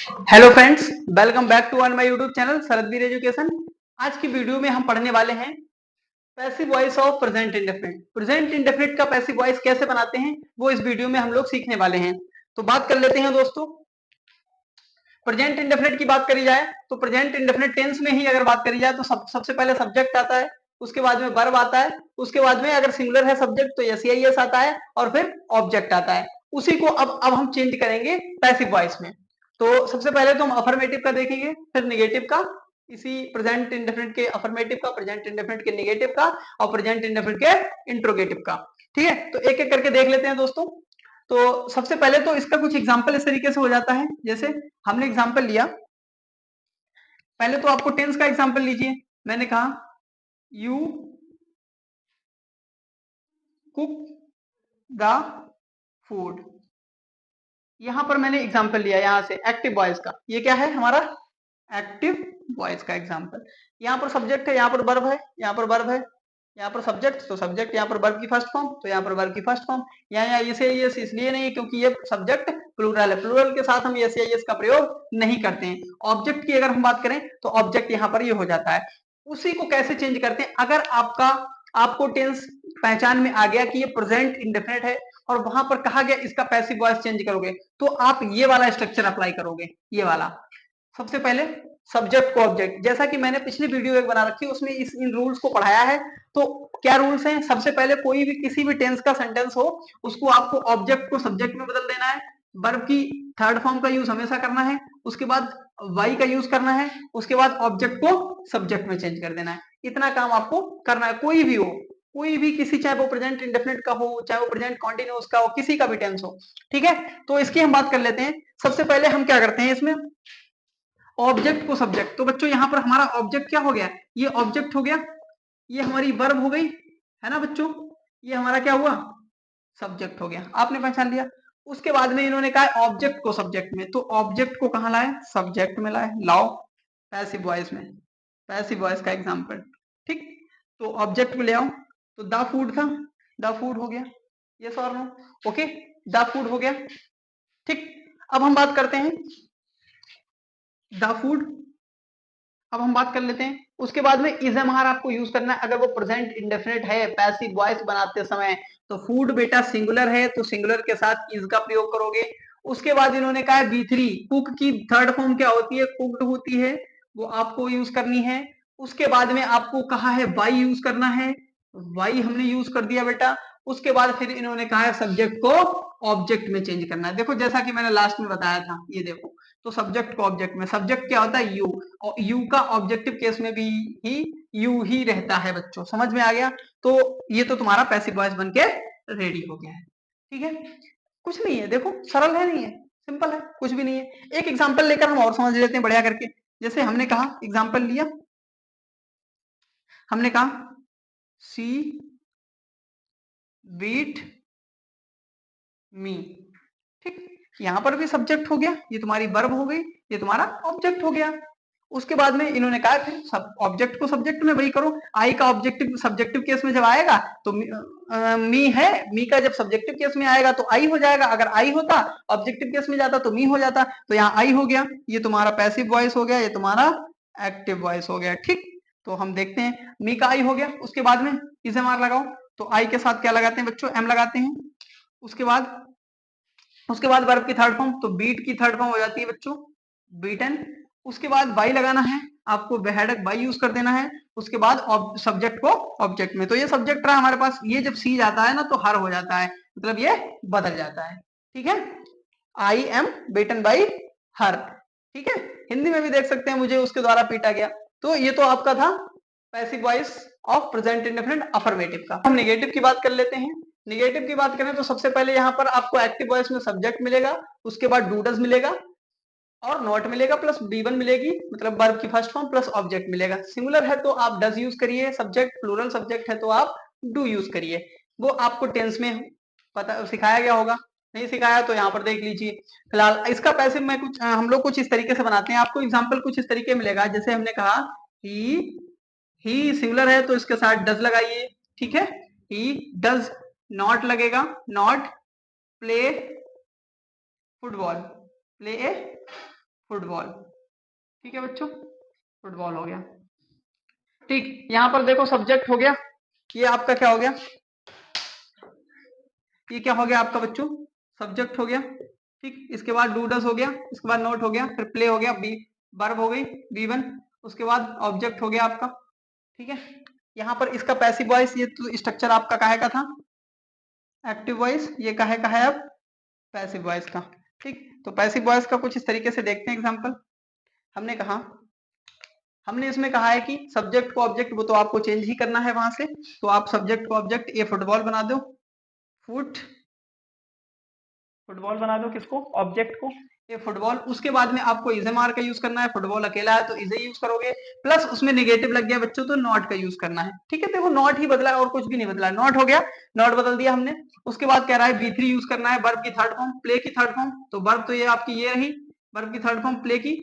Hello friends, welcome back to my YouTube channel Sharadveer education. आज की video में हम पढ़ने वाले हैं passive voice of present indefinite. Present indefinite का पैसिव वॉइस कैसे बनाते हैं वो इस वीडियो में हम लोग सीखने वाले हैं। तो बात कर लेते हैं दोस्तों। प्रेजेंट इंडेफिनिट की बात करी जाए तो प्रेजेंट इंडेफिनिट टेंस में ही अगर बात करी जाए तो सबसे पहले सब्जेक्ट आता है, उसके बाद में वर्ब आता है, उसके बाद में अगर सिंगुलर है सब्जेक्ट तो एस आता है और फिर ऑब्जेक्ट आता है। उसी को अब हम चेंज करेंगे पैसिव वॉइस में। तो सबसे पहले तो हम अफर्मेटिव का देखेंगे, फिर नेगेटिव का, इसी प्रेजेंट इंडेफिनिट के अफर्मेटिव का, प्रेजेंट इंडेफिनिट के नेगेटिव का और प्रेजेंट इंडेफिनिट के इंट्रोगेटिव का। ठीक है, तो एक एक करके देख लेते हैं दोस्तों। तो सबसे पहले तो इसका कुछ एग्जांपल इस तरीके से हो जाता है, जैसे हमने एग्जांपल लिया। पहले तो आपको टेंस का एग्जांपल लीजिए। मैंने कहा यू कुक द फूड। यहां पर मैंने एग्जांपल लिया यहां से एक्टिव वॉइस का। ये क्या है हमारा एक्टिव वॉइस का एग्जांपल। यहाँ पर सब्जेक्ट है, यहाँ पर वर्ब है, यहाँ पर वर्ब है, यहाँ पर सब्जेक्ट तो सब्जेक्ट, यहाँ पर वर्ब की फर्स्ट फॉर्म तो यहाँ पर वर्ब की फर्स्ट फॉर्म। यहाँ यस इसलिए नहीं क्योंकि ये सब्जेक्ट प्लूरल है, प्लूरल के साथ हम यस का प्रयोग नहीं करते हैं। ऑब्जेक्ट की अगर हम बात करें तो ऑब्जेक्ट यहाँ पर ये हो जाता है। उसी को कैसे चेंज करते हैं, अगर आपको टेंस पहचान में आ गया कि ये प्रेजेंट इंडेफिनिट है और वहां पर कहा गया इसका पैसिव वॉइस चेंज करोगे तो आप ये वाला स्ट्रक्चर अप्लाई करोगे। ये वाला सबसे पहले सब्जेक्ट को ऑब्जेक्ट, जैसा कि मैंने पिछली वीडियो एक बना रखी है उसमें इन रूल्स को पढ़ाया है। तो क्या रूल्स हैं, सबसे पहले कोई भी किसी भी टेंस का सेंटेंस हो उसको आपको ऑब्जेक्ट को सब्जेक्ट में बदल देना है, वर्ब की थर्ड फॉर्म का यूज हमेशा करना है, उसके बाद वाई का यूज करना है, उसके बाद ऑब्जेक्ट को सब्जेक्ट में चेंज कर देना है। इतना काम आपको करना है, कोई भी हो, कोई भी किसी, चाहे वो प्रेजेंट इंडेफिनिट का हो चाहे वो प्रेजेंट कॉन्टिन्यूअस का हो, किसी का भी टेंस हो। ठीक है, तो इसकी हम बात कर लेते हैं। सबसे पहले हम क्या करते हैं इसमें, ऑब्जेक्ट को सब्जेक्ट। तो बच्चों यहाँ पर हमारा ऑब्जेक्ट क्या हो गया, ये ऑब्जेक्ट हो गया, ये हमारी वर्ब हो गई, है ना बच्चों, ये हमारा क्या हुआ सब्जेक्ट हो गया। आपने पहचान लिया। उसके बाद में इन्होंने कहा ऑब्जेक्ट को सब्जेक्ट में, तो ऑब्जेक्ट को कहाँ लाए, सब्जेक्ट में लाए। लाओ पैसिव वॉइस में, पैसिव वॉइस का एग्जांपल। ठीक, तो ऑब्जेक्ट को ले आओ। तो द फूड था, द फूड हो गया, यस और नो, ओके, द फूड हो गया। ठीक, अब हम बात करते हैं द फूड। अब हम बात कर लेते हैं, उसके बाद में इज एम आर आपको यूज करना है अगर वो प्रेजेंट इंडेफिनिट है पैसिव वॉइस बनाते समय। तो फूड बेटा सिंगुलर है तो सिंगुलर के साथ इज का प्रयोग करोगे। उसके बाद इन्होंने कहा है बी3, कुक की थर्ड फॉर्म क्या होती है, कुक्ड होती है, वो आपको यूज करनी है। उसके बाद में आपको कहा है वाई यूज करना है, वाई हमने यूज कर दिया बेटा। उसके बाद फिर इन्होंने कहा है सब्जेक्ट को ऑब्जेक्ट में चेंज करना है। देखो जैसा कि मैंने लास्ट में बताया था, ये देखो, तो सब्जेक्ट को ऑब्जेक्ट में, सब्जेक्ट क्या होता है यू, और यू का ऑब्जेक्टिव केस में भी ही यू ही रहता है बच्चों। समझ में आ गया। तो ये तो तुम्हारा पैसिव वॉइस बन के रेडी हो गया है। ठीक है, कुछ नहीं है, देखो सरल है, नहीं है, सिंपल है, कुछ भी नहीं है। एक एग्जांपल लेकर हम और समझ लेते हैं बढ़िया करके। जैसे हमने कहा, एग्जांपल लिया, हमने कहा सी बीट मी। ठीक, यहां पर भी सब्जेक्ट हो गया, ये तुम्हारी वर्ब हो गई, ये तुम्हारा ऑब्जेक्ट हो गया। उसके बाद में इन्होंने कहा फिर सब ऑब्जेक्ट को सब्जेक्ट में वही करो। आई का ऑब्जेक्टिव सब्जेक्टिव केस में जब आएगा तो मी है, मी का जब सब्जेक्टिव केस में आएगा तो आई हो जाएगा, अगर आई होता ऑब्जेक्टिव केस में जाता तो मी हो जाता। तो यहाँ आई हो गया, ये तुम्हारा पैसिव वॉइस हो गया, ये तुम्हारा एक्टिव वॉइस हो गया। ठीक, तो हम देखते हैं, मी का आई हो गया, उसके बाद में इसे मार लगाओ। तो आई के साथ क्या लगाते हैं बच्चों, एम लगाते हैं। उसके बाद वर्ब की थर्ड फॉर्म, तो बीट की थर्ड फॉर्म हो जाती है बच्चों बीटन। उसके बाद बाई लगाना है आपको, बेहेडक बाई यूज कर देना है। उसके बाद सब्जेक्ट को ऑब्जेक्ट में, तो ये सब्जेक्ट रहा हमारे पास, ये जब सी जाता है ना तो हर हो जाता है, मतलब ये बदल जाता है। ठीक है, I am beaten by her. ठीक है, हिंदी में भी देख सकते हैं, मुझे उसके द्वारा पीटा गया। तो ये तो आपका था passive voice of present indefinite affirmative का। हम नेगेटिव की बात कर लेते हैं। नेगेटिव की बात करें तो सबसे पहले यहाँ पर आपको एक्टिव वॉइस में सब्जेक्ट मिलेगा, उसके बाद डू डज मिलेगा और नॉट मिलेगा, प्लस बी1 मिलेगी, मतलब वर्ब की फर्स्ट फॉर्म प्लस ऑब्जेक्ट मिलेगा। सिंगुलर है तो आप डज यूज करिए, सब्जेक्ट प्लूरल सब्जेक्ट है तो आप डू यूज करिए। वो आपको टेंस में पता सिखाया गया होगा, नहीं सिखाया तो यहाँ पर देख लीजिए। फिलहाल इसका पैसिव में कुछ हम लोग कुछ इस तरीके से बनाते हैं, आपको एग्जाम्पल कुछ इस तरीके मिलेगा। जैसे हमने कहा ही सिंगुलर है तो इसके साथ डज लगाइए। ठीक है, ही डज नॉट लगेगा, not play football, play A football. ठीक है बच्चों, फुटबॉल हो गया। ठीक, यहाँ पर देखो सब्जेक्ट हो गया, ये आपका क्या हो गया, ये क्या हो गया आपका बच्चों, सब्जेक्ट हो गया। ठीक, इसके बाद डूडस हो गया, इसके बाद नोट हो गया, फिर प्ले हो गया, बी वर्ब हो गई B1, उसके बाद ऑब्जेक्ट हो गया आपका। ठीक है, यहाँ पर इसका पैसिव वॉइस, ये तो स्ट्रक्चर आपका काहे का था, एक्टिव वॉइस, ये काहे का है अब, पैसिव वॉइस का। ठीक, तो पैसिव वॉइस का कुछ इस तरीके से देखते हैं एग्जांपल। हमने इसमें कहा है कि सब्जेक्ट को ऑब्जेक्ट, वो तो आपको चेंज ही करना है वहां से, तो आप सब्जेक्ट को ऑब्जेक्ट ये फुटबॉल बना दो, फुटबॉल बना दो, किसको, ऑब्जेक्ट को, ये फुटबॉल। उसके बाद में आपको इज एम आर का यूज करना है, फुटबॉल अकेला है तो इजे यूज करोगे, प्लस उसमें नेगेटिव लग गया बच्चों तो नॉट का यूज करना है। ठीक है, देखो नॉट ही बदला है और कुछ भी नहीं बदला, नॉट हो गया, नॉट बदल दिया हमने। उसके बाद कह रहा है B3 यूज करना है, वर्ब की थर्ड फॉर्म, प्ले की थर्ड फॉर्म, तो वर्ब तो ये आपकी ये रही, वर्ब की थर्ड फॉर्म प्ले की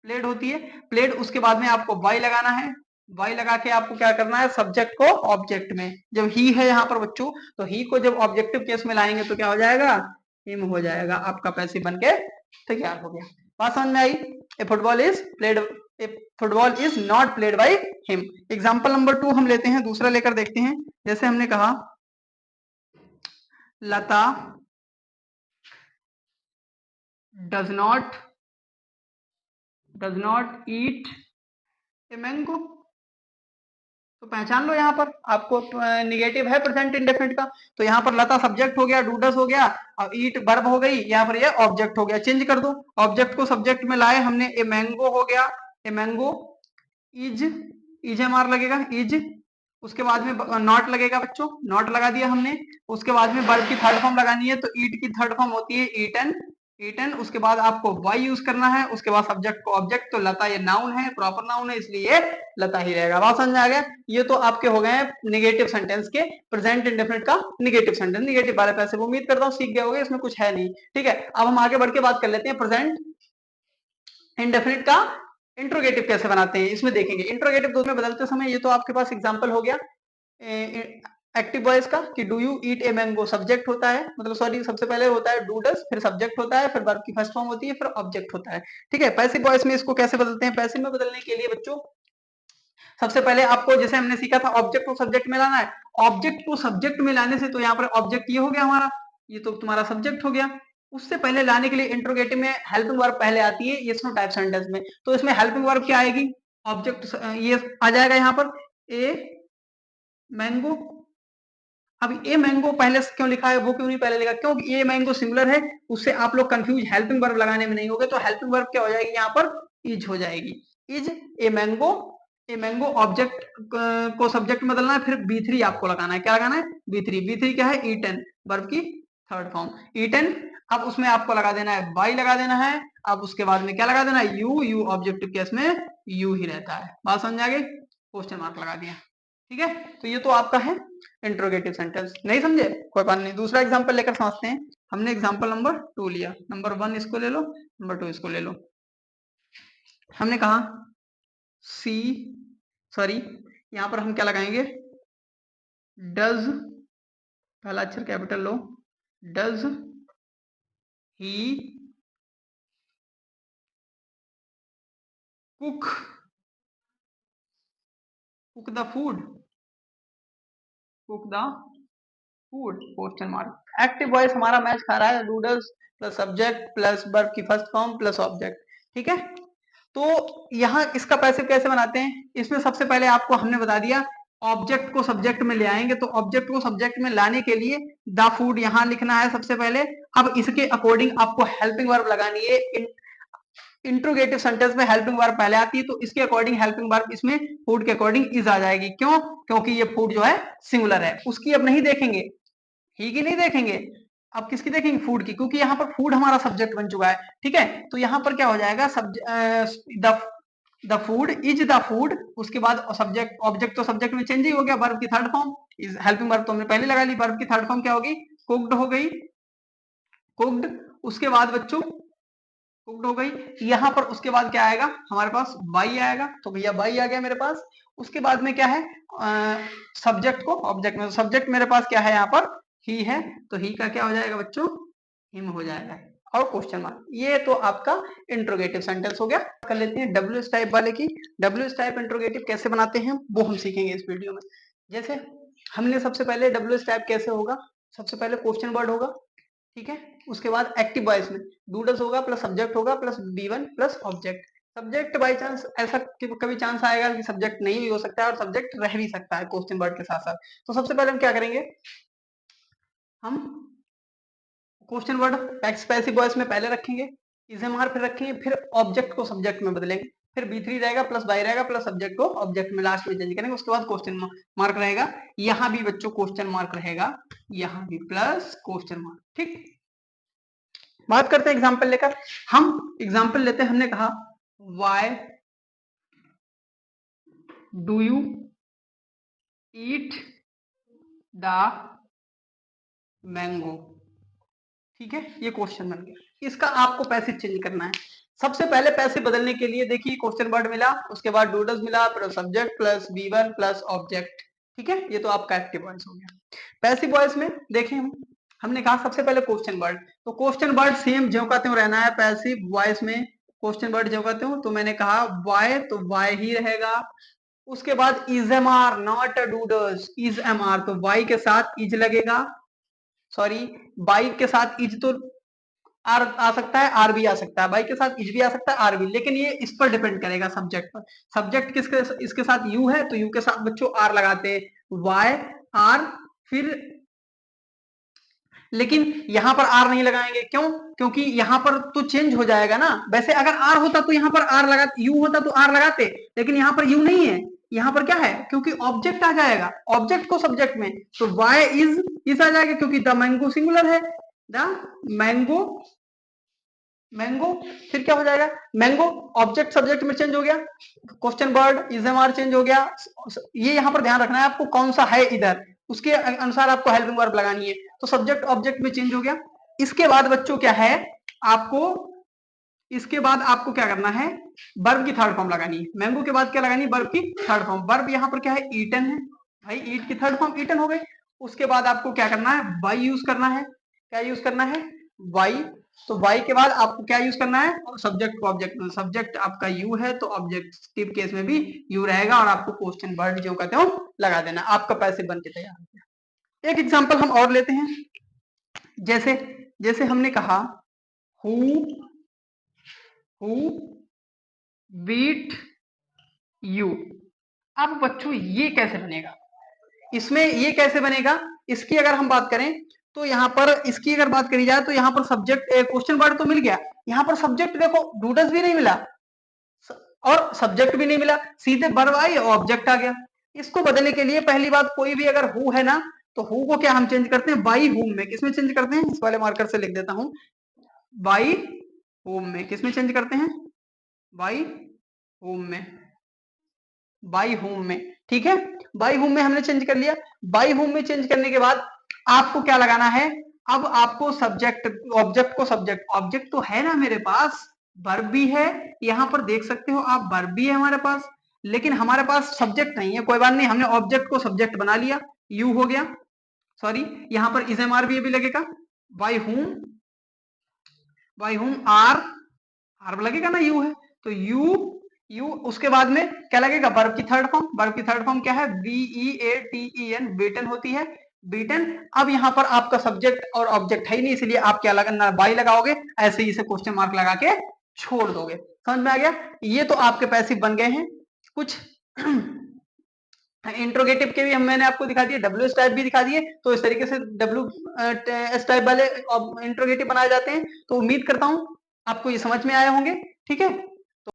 प्लेड होती है, प्लेड। उसके बाद में आपको वाई लगाना है, वाई लगा के आपको क्या करना है, सब्जेक्ट को ऑब्जेक्ट में, जब ही है यहाँ पर बच्चों, तो ही को जब ऑब्जेक्टिव केस में लाएंगे तो क्या हो जाएगा, हिम हो जाएगा, आपका पैसिव बन के तैयार हो गया। बात समझ में आई, a football is played, a football is not played by him. Example number 2 हम लेते हैं, दूसरा लेकर देखते हैं। जैसे हमने कहा Lata does not eat a mango, तो पहचान लो, यहाँ पर आपको निगेटिव है प्रेजेंट इंडेफिनिट का, तो यहाँ पर लता सब्जेक्ट हो गया, डूडस हो गया, और ईट वर्ब हो गई, यहाँ पर ये ऑब्जेक्ट हो गया। चेंज कर दो, ऑब्जेक्ट को सब्जेक्ट में लाए हमने, ए मैंगो हो गया, a mango is, is am are लगेगा, इज, उसके बाद में नॉट लगेगा बच्चों, नॉट लगा दिया हमने। उसके बाद में वर्ब की थर्ड फॉर्म लगानी है, तो ईट की थर्ड फॉर्म होती है ईटन, ईटन। उसके बाद आपको वाई यूज करना है, उसके बाद सब्जेक्ट को ऑब्जेक्ट, तो लता ये नाउन है, प्रॉपर नाउन है, इसलिए लता ही रहेगा। बात समझ में आ गया, ये तो आपके हो गए निगेटिव सेंटेंस के, प्रेजेंट इंडेफिनिट का निगेटिव सेंटेंस, निगेटिव वाले पैसे, उम्मीद करता हूँ सीख गए होंगे, इसमें कुछ है नहीं। ठीक है, अब हम आगे बढ़ के बात कर लेते हैं प्रेजेंट इंडेफिनिट का इंट्रोगेटिव कैसे बनाते हैं, इसमें देखेंगे। इंट्रोगेटिव दो में बदलते समय, ये तो आपके पास एग्जांपल हो गया एक्टिव वॉइस का, कि do you eat a mango, subject होता है, मतलब सॉरी, सबसे पहले होता है डू डस, फिर सब्जेक्ट होता है, फिर वर्ब की फर्स्ट फॉर्म होती है, फिर ऑब्जेक्ट होता है। ठीक है, पैसिव वॉइस में इसको कैसे बदलते हैं, पैसिव में बदलने के लिए बच्चों सबसे पहले आपको, जैसे हमने सीखा था, ऑब्जेक्ट को सब्जेक्ट में लाना है। ऑब्जेक्ट को सब्जेक्ट में लाने से, तो यहाँ पर ऑब्जेक्ट ये हो गया हमारा, ये तो तुम्हारा सब्जेक्ट हो गया। उससे पहले लाने के लिए इंट्रोगेटिव में हेल्पिंग वर्ब पहले आती है यस नो टाइप सेंटेंस में, तो इसमें हेल्पिंग वर्ब क्या आएगी, ऑब्जेक्ट ये आ जाएगा यहाँ पर, ए मैंगो। अब ए मैंगो पहले क्यों लिखा है, वो क्यों नहीं पहले लिखा, क्योंकि ए मैंगो सिंगुलर है, उससे आप लोग कंफ्यूज हेल्पिंग वर्ब लगाने में नहीं होगे, तो हेल्पिंग वर्ब क्या हो जाएगी यहाँ पर, इज हो जाएगी, is a mango. A mango object को सब्जेक्ट में बदलना है, फिर B3 आपको लगाना है, क्या लगाना है, B3, B3 क्या है, ईटन, वर्ब की थर्ड फॉर्म, ईटन। अब उसमें आपको लगा देना है बाई लगा देना है, अब उसके बाद में क्या लगा देना है, यू, यू ऑब्जेक्टिव केस में यू ही रहता है। बात समझ आ गई, क्वेश्चन मार्क लगा दिया। ठीक है, तो ये तो आपका है इंट्रोगेटिव सेंटेंस। नहीं समझे, कोई बात नहीं, दूसरा एग्जांपल लेकर समझते हैं। हमने एग्जांपल नंबर 2 लिया, नंबर 1 इसको ले लो, नंबर 2 इसको ले लो। हमने कहा सी, सॉरी, यहां पर हम क्या लगाएंगे, डज, पहला अक्षर capital low, does he cook, cook the food, cook the food, question mark. Active voice हमारा मैच खा रहा है, doodles plus subject plus verb की फर्स्ट फॉर्म प्लस ऑब्जेक्ट। ठीक है, तो यहाँ इसका पैसिव कैसे बनाते हैं, इसमें सबसे पहले आपको हमने बता दिया, ऑब्जेक्ट को सब्जेक्ट में ले आएंगे, तो ऑब्जेक्ट को सब्जेक्ट में लाने के लिए द फूड यहाँ लिखना है सबसे पहले। अब इसके अकॉर्डिंग आपको हेल्पिंग वर्ब लगानी है, इंट्रोगेटिव सेंटेंस में हेल्पिंग वर्ब पहले आती है, तो इसके अकॉर्डिंग हेल्पिंग वर्ब इसमें फूड के अकॉर्डिंग इज आ जाएगी। क्यों, क्योंकि ये फूड जो है सिंगुलर है, उसकी अब नहीं देखेंगे, ही की नहीं देखेंगे, अब किसकी देखेंगे, फूड की, क्योंकि यहाँ पर फूड हमारा सब्जेक्ट बन चुका है। ठीक है, तो यहाँ पर क्या हो जाएगा, the food is the food, उसके बाद सब्जेक्ट, ऑब्जेक्ट तो सब्जेक्ट में चेंज ही हो गया, वर्ब की third form, is helping verb तो हमने पहले लगा ली, वर्ब की थर्ड फॉर्म क्या होगी, कुक्ड हो गई, कुक्ड। उसके बाद बच्चों कुक्ड हो गई, यहाँ पर उसके बाद क्या आएगा हमारे पास, बाई आएगा, तो भैया बाई आ गया मेरे पास। उसके बाद में क्या है, सब्जेक्ट को ऑब्जेक्ट में, सब्जेक्ट मेरे पास क्या है यहाँ पर, ही है, तो ही का क्या हो जाएगा बच्चों, हिम हो जाएगा। और क्वेश्चन मार्क। ये तो आपका इंट्रोगेटिव सेंटेंस हो गया। कर लेते हैं डब्ल्यू टाइप वाले की। डब्ल्यू टाइप इंट्रोगेटिव कैसे बनाते हैं वो हम सीखेंगे इस वीडियो में। जैसे हमने सबसे पहले डब्ल्यू टाइप कैसे होगा, सबसे पहले क्वेश्चन वर्ड होगा, ठीक है, उसके बाद एक्टिव वॉइस में डूडल्स होगा प्लस सब्जेक्ट होगा plus B1 plus object. Subject by chance ऐसा कभी चांस आएगा कि सब्जेक्ट नहीं भी हो सकता है और सब्जेक्ट रह भी सकता है क्वेश्चन वर्ड के साथ साथ। तो सबसे पहले हम क्या करेंगे, हम क्वेश्चन वर्ड पैसिव वॉइस में पहले रखेंगे, इजएमआर फिर रखेंगे, फिर ऑब्जेक्ट को सब्जेक्ट में बदलेंगे, फिर B3 रहेगा प्लस बाई रहेगा प्लस सब्जेक्ट को ऑब्जेक्ट में लास्ट में चेंज करेंगे। उसके बाद क्वेश्चन मार्क रहेगा, यहाँ भी बच्चों क्वेश्चन मार्क रहेगा, यहाँ भी प्लस क्वेश्चन मार्क। ठीक, बात करते हैं एग्जाम्पल लेकर। हम एग्जाम्पल लेते हैं, हमने कहा why do you eat the mango, ठीक है, ये क्वेश्चन बन गया। इसका आपको पैसिव चेंज करना है। सबसे पहले पैसिव बदलने के लिए देखिए क्वेश्चन वर्ड मिला, उसके बाद डूडल्स मिला, plus subject plus B1 plus object, ठीक है, ये तो आपका एक्टिव वॉइस हो गया। पैसिव वॉइस में देखें हमने कहा सबसे पहले क्वेश्चन वर्ड, तो क्वेश्चन वर्ड सेम ज्यों का त्यों रहना है। पैसिव वॉइस में क्वेश्चन वर्ड ज्यों का त्यों, तो मैंने कहा वाई तो वाई ही रहेगा। उसके बाद इजएमआर नॉट डूडल्स, इजएमआर तो वाई के साथ इज लगेगा, सॉरी बाई के साथ इज तो आर आ सकता है, आर भी आ सकता है, बाई के साथ इज भी आ सकता है, आर भी, लेकिन ये इस पर डिपेंड करेगा सब्जेक्ट पर। सब्जेक्ट किसके इसके साथ यू है तो यू के साथ बच्चों आर लगाते हैं, वाई आर, फिर लेकिन यहां पर आर नहीं लगाएंगे, क्यों, क्योंकि यहां पर तो चेंज हो जाएगा ना। वैसे अगर आर होता तो यहां पर आर लगा, यू होता तो आर लगाते, लेकिन यहां पर यू नहीं है, यहां पर क्या है, क्योंकि ऑब्जेक्ट आ जाएगा, ऑब्जेक्ट को सब्जेक्ट में, तो वाई इज आ जाएगा, क्योंकि द मैंगो सिंगुलर है, द मैंगो, मैंगो, फिर क्या हो जाएगा, मैंगो ऑब्जेक्ट सब्जेक्ट में चेंज हो गया, क्वेश्चन वर्ड इजएमआर चेंज हो गया। ये यहां पर ध्यान रखना है आपको कौन सा है इधर, उसके अनुसार आपको हेल्पिंग वर्ब लगानी है। तो सब्जेक्ट ऑब्जेक्ट में चेंज हो गया। इसके बाद बच्चों क्या है आपको, इसके बाद आपको क्या करना है, वर्ब की थर्ड फॉर्म लगानी है। मैंगो के बाद क्या लगानी है, वर्ब की थर्ड फॉर्म। वर्ब यहाँ पर क्या है, ईटन है भाई, ईट की थर्ड फॉर्म ईटन हो गई। उसके बाद आपको क्या करना है, वाई यूज करना है। क्या यूज करना है, वाई। तो वाई के बाद आपको क्या यूज करना है, सब्जेक्ट को ऑब्जेक्ट में, सब्जेक्ट आपका यू है तो ऑब्जेक्टिव केस में भी यू रहेगा, और आपको क्वेश्चन वर्ड जो कहते हो लगा देना, आपका पैसिव बन के तैयार हो गया। एक एग्जांपल हम और लेते हैं, जैसे जैसे हमने कहा हु बीट यू। अब बच्चों ये कैसे बनेगा, इसमें ये कैसे बनेगा, इसकी अगर हम बात करें तो यहाँ पर इसकी अगर बात करी जाए तो यहाँ पर सब्जेक्ट क्वेश्चन वर्ड तो मिल गया, यहाँ पर सब्जेक्ट देखो डूडल्स भी नहीं मिला और सब्जेक्ट भी नहीं मिला, सीधे वर्ब आई ऑब्जेक्ट आ गया। इसको बदलने के लिए पहली बात, कोई भी अगर हु है ना तो हु को क्या हम चेंज करते हैं, बाई हुम में। किसमें चेंज करते हैं, इस वाले मार्कर से लिख देता हूं, बाई होम में। किसमें चेंज करते हैं, बाई होम में, बाई होम में, ठीक है, बाई होम में हमने चेंज कर लिया। बाई होम में चेंज करने के बाद आपको क्या लगाना है, अब आपको सब्जेक्ट ऑब्जेक्ट को सब्जेक्ट, ऑब्जेक्ट तो है ना मेरे पास, वर्ब भी है, यहां पर देख सकते हो आप वर्ब भी है हमारे पास, लेकिन हमारे पास सब्जेक्ट नहीं है। कोई बात नहीं, हमने ऑब्जेक्ट को सब्जेक्ट बना लिया, यू हो गया, सॉरी यहाँ पर इजएमआर भी लगेगा, बाई होम आर, आर लगेगा ना, यू है तो यू उसके बाद में क्या लगेगा, वर्ब की थर्ड फॉर्म। वर्ब की थर्ड फॉर्म क्या है, BEATEN, बेटन होती है, बीटन। अब यहाँ पर आपका सब्जेक्ट और ऑब्जेक्ट है ही नहीं, इसलिए आप क्या लगाना, बाई लगाओगे, ऐसे ही इसे क्वेश्चन मार्क लगा के छोड़ दोगे। समझ में आ गया, ये तो आपके पैसिव बन गए हैं। कुछ इंट्रोगेटिव के भी मैंने आपको दिखा दिए, WH टाइप भी दिखा दिए, तो इस तरीके से WS टाइप वाले इंट्रोगेटिव बनाए जाते हैं। तो उम्मीद करता हूं आपको ये समझ में आए होंगे, ठीक है।